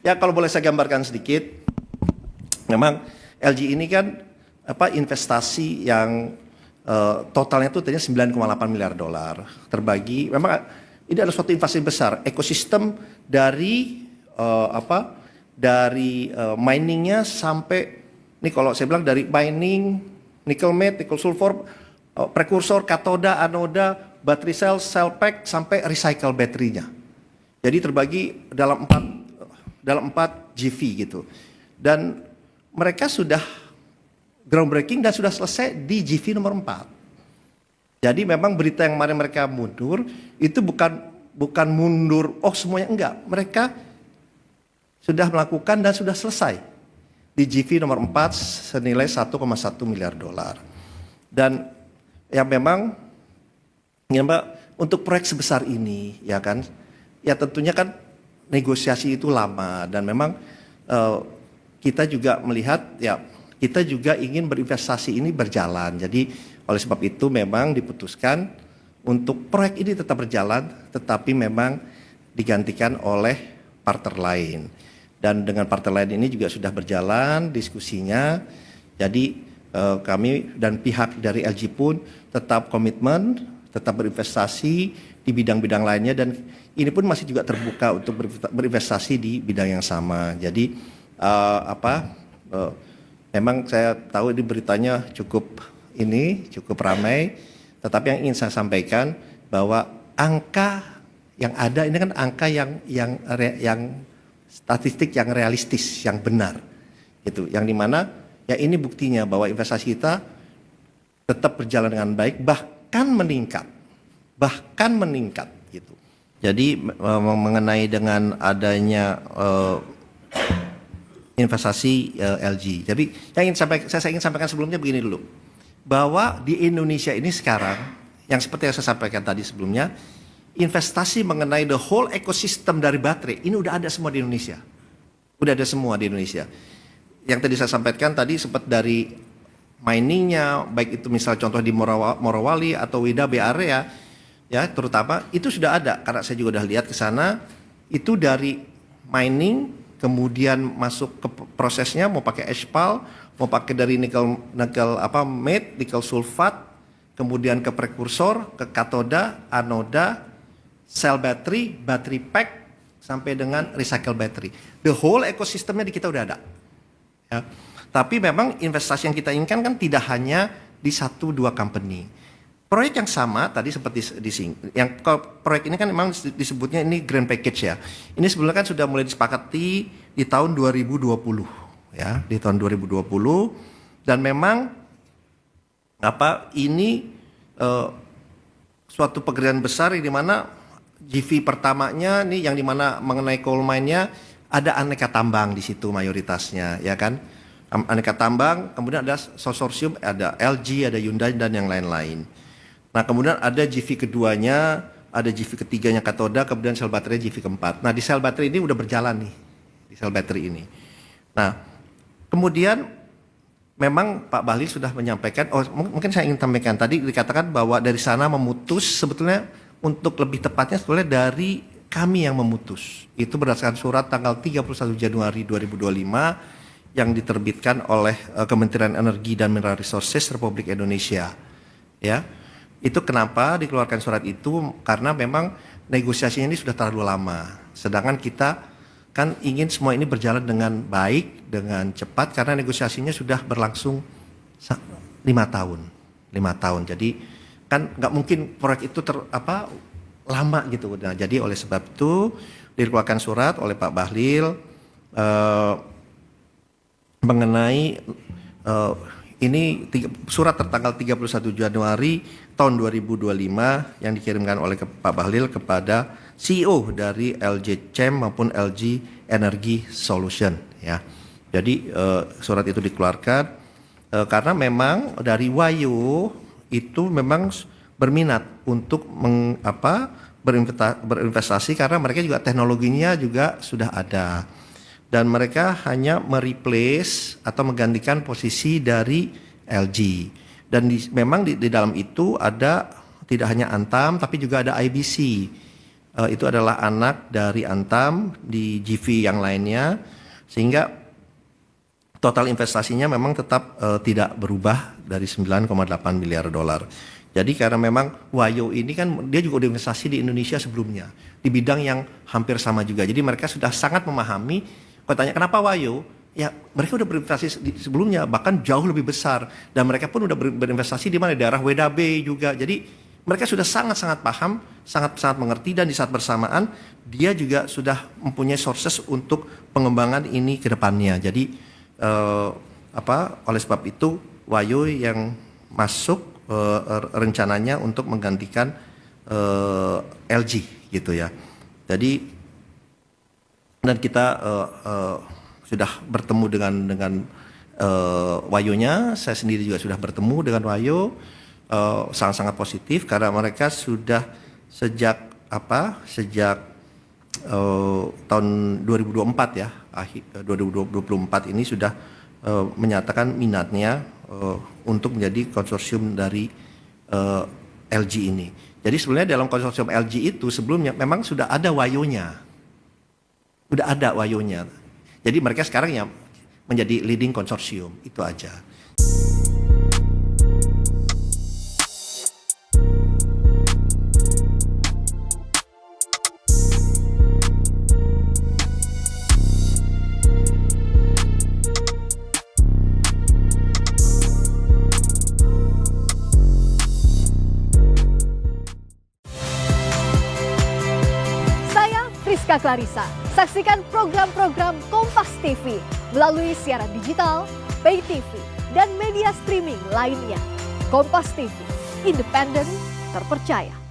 Ya kalau boleh saya gambarkan sedikit, memang LG ini kan investasi yang totalnya itu tadinya 9,8 miliar dolar terbagi. Memang ini adalah suatu investasi besar, ekosistem dari miningnya sampai ini kalau saya bilang dari mining, nickel matte, nickel sulfur, prekursor, katoda, anoda, baterai cell pack sampai recycle baterainya. Jadi terbagi dalam empat GV gitu. Dan mereka sudah groundbreaking dan sudah selesai di GV nomor 4. Jadi memang berita yang kemarin mereka mundur itu bukan mundur semuanya, enggak. Mereka sudah melakukan dan sudah selesai di GV nomor 4 senilai 1,1 miliar dolar. Dan ya memang ya Mbak, untuk proyek sebesar ini ya kan, ya tentunya kan negosiasi itu lama dan memang kita juga melihat ya kita juga ingin berinvestasi ini berjalan. Jadi oleh sebab itu memang diputuskan untuk proyek ini tetap berjalan tetapi memang digantikan oleh partner lain. Dan dengan partner lain ini juga sudah berjalan diskusinya. Jadi kami dan pihak dari LG pun tetap komitmen, tetap berinvestasi di bidang-bidang lainnya dan ini pun masih juga terbuka untuk berinvestasi di bidang yang sama. Jadi memang saya tahu ini beritanya cukup ramai, tetapi yang ingin saya sampaikan bahwa angka yang ada ini kan angka yang statistik yang realistis, yang benar, gitu. Yang dimana ya ini buktinya bahwa investasi kita tetap berjalan dengan baik, bahkan meningkat, gitu. Jadi mengenai dengan adanya investasi LG. Jadi yang saya ingin sampaikan sebelumnya begini dulu, bahwa di Indonesia ini sekarang yang seperti yang saya sampaikan tadi sebelumnya, investasi mengenai the whole ecosystem dari baterai ini udah ada semua di Indonesia, Yang tadi saya sampaikan tadi sempat dari miningnya, baik itu misal contoh di Morowali atau Wida Bay Area. Ya, terutama itu sudah ada karena saya juga udah lihat ke sana. Itu dari mining kemudian masuk ke prosesnya mau pakai HPAL, mau pakai dari nikel matte, nikel sulfat, kemudian ke prekursor, ke katoda, anoda, cell battery pack sampai dengan recycle battery. The whole ekosistemnya di kita udah ada. Ya. Tapi memang investasi yang kita inginkan kan tidak hanya di 1-2 company. Proyek yang sama tadi seperti yang proyek ini kan memang disebutnya ini grand package ya. Ini sebenarnya kan sudah mulai disepakati di tahun 2020 ya, di tahun 2020 dan memang ini suatu pekerjaan besar di mana GV pertamanya nih yang di mana mengenai coal mine-nya ada aneka tambang di situ mayoritasnya ya kan. Aneka tambang, kemudian ada konsorsium, ada LG, ada Hyundai dan yang lain-lain. Nah kemudian ada GV keduanya, ada GV ketiganya katoda, kemudian sel baterai GV keempat. Nah di sel baterai ini udah berjalan nih, di sel baterai ini. Nah kemudian memang Pak Bahlil sudah menyampaikan, mungkin saya ingin sampaikan tadi dikatakan bahwa dari sana memutus sebetulnya untuk lebih tepatnya sebetulnya dari kami yang memutus. Itu berdasarkan surat tanggal 31 Januari 2025 yang diterbitkan oleh Kementerian Energi dan Mineral Resources Republik Indonesia. Ya. Itu kenapa dikeluarkan surat itu karena memang negosiasinya ini sudah terlalu lama. Sedangkan kita kan ingin semua ini berjalan dengan baik, dengan cepat karena negosiasinya sudah berlangsung 5 tahun. Jadi kan nggak mungkin proyek itu lama gitu. Nah, jadi oleh sebab itu dikeluarkan surat oleh Pak Bahlil mengenai ini surat tertanggal 31 Januari tahun 2025 yang dikirimkan oleh Pak Bahlil kepada CEO dari LG Chem maupun LG Energy Solution ya. Jadi surat itu dikeluarkan karena memang dari Wayo itu memang berminat untuk berinvestasi karena mereka juga teknologinya juga sudah ada. Dan mereka hanya mereplace atau menggantikan posisi dari LG. Dan memang di dalam itu ada tidak hanya Antam tapi juga ada IBC. itu adalah anak dari Antam di GV yang lainnya, sehingga total investasinya memang tetap tidak berubah dari 9,8 miliar dolar. Jadi karena memang Wayo ini kan dia juga udah investasi di Indonesia sebelumnya di bidang yang hampir sama juga. Jadi mereka sudah sangat memahami. Kalau tanya kenapa Wayo, ya mereka udah berinvestasi sebelumnya bahkan jauh lebih besar, dan mereka pun udah berinvestasi di mana, di daerah WDB juga. Jadi mereka sudah sangat-sangat paham, sangat-sangat mengerti, dan di saat bersamaan dia juga sudah mempunyai sources untuk pengembangan ini ke depannya. Jadi oleh sebab itu Wayo yang masuk rencananya untuk menggantikan LG gitu ya. Jadi dan kita sudah bertemu dengan Wayonya, saya sendiri juga sudah bertemu dengan Wayo. Sangat-sangat positif karena mereka sudah sejak tahun 2024 ya, akhir 2024 ini sudah menyatakan minatnya untuk menjadi konsorsium dari LG ini. Jadi sebenarnya dalam konsorsium LG itu sebelumnya memang sudah ada Wayonya. Jadi mereka sekarang ya menjadi leading konsorsium, itu aja. Rizka Clarissa. Saksikan program-program Kompas TV melalui siaran digital, pay TV, dan media streaming lainnya. Kompas TV, independen, terpercaya.